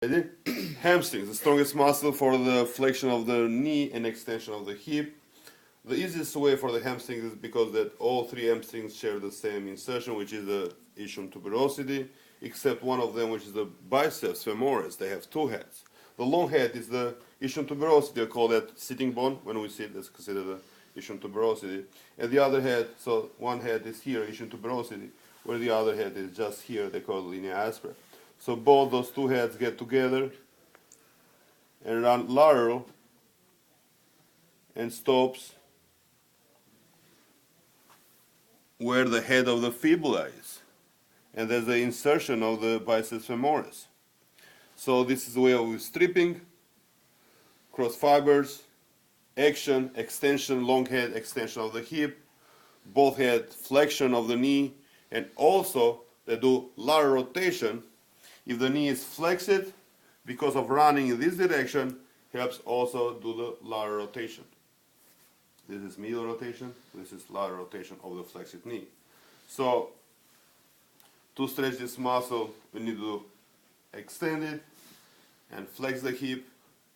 Ready? Hamstrings, the strongest muscle for the flexion of the knee and extension of the hip. The easiest way for the hamstrings is because that all three hamstrings share the same insertion, which is the ischium tuberosity, except one of them, which is the biceps femoris. They have two heads. The long head is the ischium tuberosity. I call that sitting bone. When we sit, that's considered the ischium tuberosity. And the other head, so one head is here, ischium tuberosity, where the other head is just here. They call it linea aspera. So both those two heads get together and run lateral and stops where the head of the fibula is. And there's the insertion of the biceps femoris. So this is the way of stripping, cross fibers, action, extension, long head, extension of the hip, both head, flexion of the knee, and also they do lateral rotation. If the knee is flexed, because of running in this direction, helps also do the lateral rotation. This is medial rotation, this is lateral rotation of the flexed knee. So, to stretch this muscle, we need to extend it and flex the hip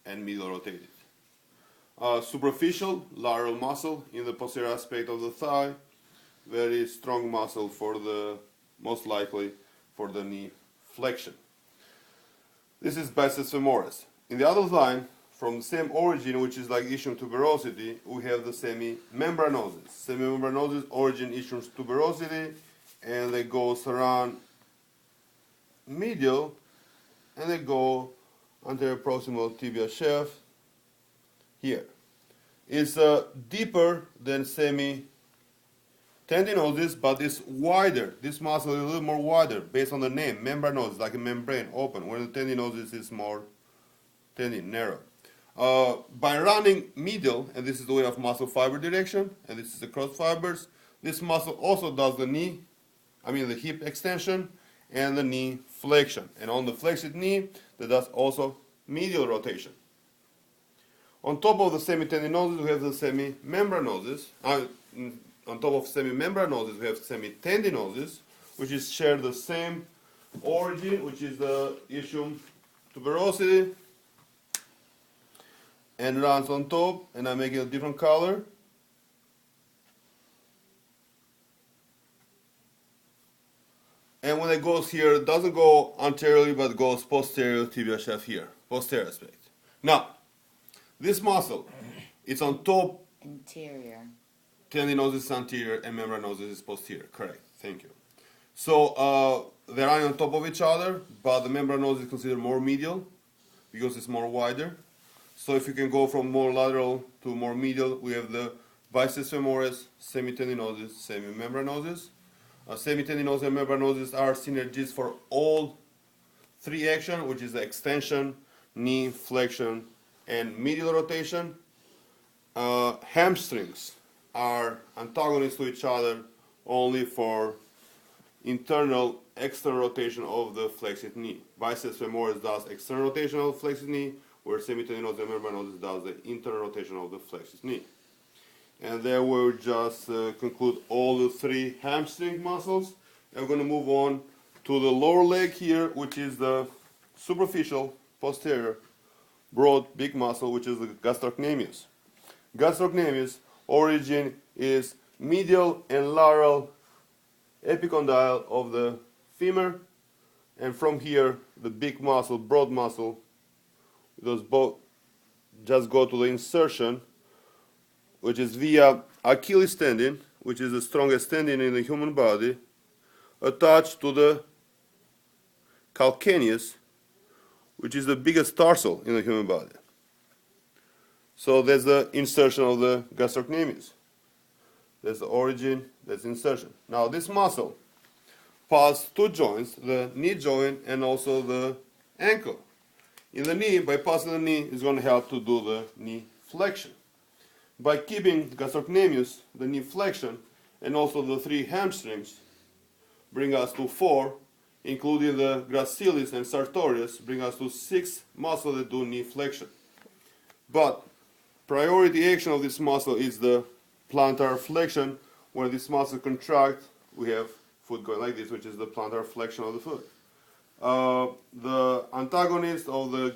and medial rotate it. Superficial lateral muscle in the posterior aspect of the thigh, very strong muscle for the, most likely, for the knee flexion. This is biceps femoris. In the other line, from the same origin, which is like ischium tuberosity, we have the semimembranosus. Semimembranosus, origin ischium tuberosity, and they go around medial, and they go anterior proximal tibia shaft here. It's deeper than semitendinosus, but it's wider. This muscle is a little more wider based on the name, membranosus, like a membrane, open, where the tendinosus is more tendon, narrow. By running medial, and this is the way of muscle fiber direction, and this is the cross fibers, this muscle also does the knee, the hip extension and the knee flexion. And on the flexed knee, that does also medial rotation. On top of the semitendinosus, we have the semimembranosus. On top of semimembranosus, we have semitendinosus, which is share the same origin, which is the ischium tuberosity, and runs on top, and I'm making a different color. And when it goes here, it doesn't go anteriorly, but goes posterior tibia shaft here, posterior aspect. Now, this muscle, it's on top. Interior. Tendinosus is anterior and membranosus is posterior. Correct. Thank you. So they're running on top of each other, but the membranosus is considered more medial because it's more wider. So if you can go from more lateral to more medial, we have the biceps femoris, semitendinosus, semimembranosus. Semitendinosus and membranosus are synergies for all three action, which is the extension, knee flexion, and medial rotation. Hamstrings are antagonists to each other only for internal, external rotation of the flexed knee. Biceps femoris does external rotation of the flexed knee, where semitendinosus and membranosus does the internal rotation of the flexed knee. And there we'll just conclude all the three hamstring muscles. And we're going to move on to the lower leg here, which is the superficial, posterior, broad, big muscle, which is the gastrocnemius. Gastrocnemius origin is medial and lateral epicondyle of the femur, and from here the big muscle, broad muscle, those both just go to the insertion, which is via Achilles tendon, which is the strongest tendon in the human body, attached to the calcaneus, which is the biggest tarsal in the human body. So there's the insertion of the gastrocnemius. That's the origin, that's insertion. Now this muscle passes two joints, the knee joint and also the ankle. In the knee, by passing the knee, is going to help to do the knee flexion. By keeping gastrocnemius, the knee flexion, and also the three hamstrings, bring us to 4, including the gracilis and sartorius, bring us to 6 muscles that do knee flexion. But priority action of this muscle is the plantar flexion. When this muscle contracts, we have foot going like this, which is the plantar flexion of the foot. The antagonist of the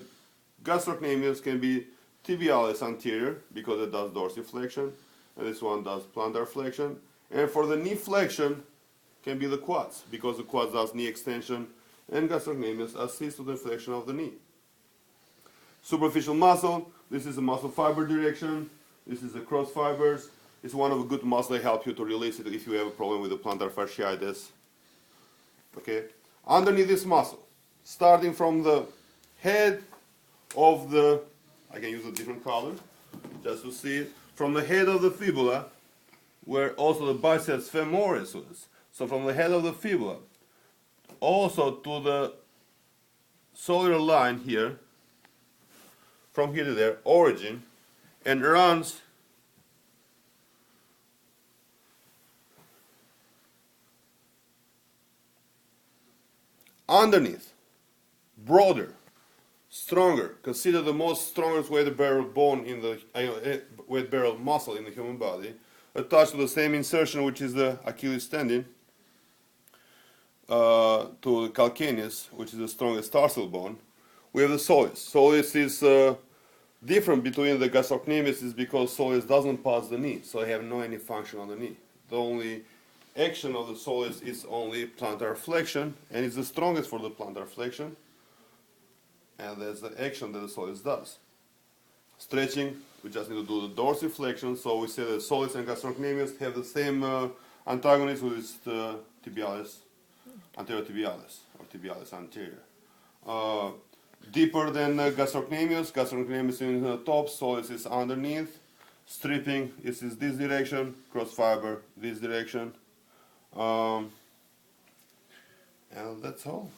gastrocnemius can be tibialis anterior because it does dorsiflexion, and this one does plantar flexion. And for the knee flexion, can be the quads because the quads does knee extension, and gastrocnemius assists to the flexion of the knee. Superficial muscle. This is a muscle fiber direction. This is the cross fibers. It's one of a good muscle that help you to release it if you have a problem with the plantar fasciitis. Okay. Underneath this muscle, starting from the head of the, I can use a different color just to see it, from the head of the fibula, where also the biceps femoris is. So from the head of the fibula, also to the solar line here, from here to there, origin, and runs underneath, broader, stronger. Consider the most strongest weight bearer bone in the weight bearer muscle in the human body, attached to the same insertion, which is the Achilles tendon, to the calcaneus, which is the strongest tarsal bone. We have the soleus. Soleus is different between the gastrocnemius is because soleus doesn't pass the knee, so I have no any function on the knee. The only action of the soleus is only plantar flexion, and it's the strongest for the plantar flexion, and that's the action that the soleus does. Stretching, we just need to do the dorsiflexion, so we say that soleus and gastrocnemius have the same antagonist, which is the tibialis, anterior tibialis, or tibialis anterior. Deeper than gastrocnemius, gastrocnemius is in the top, soleus is underneath. Stripping is this direction, cross fiber this direction. And that's all.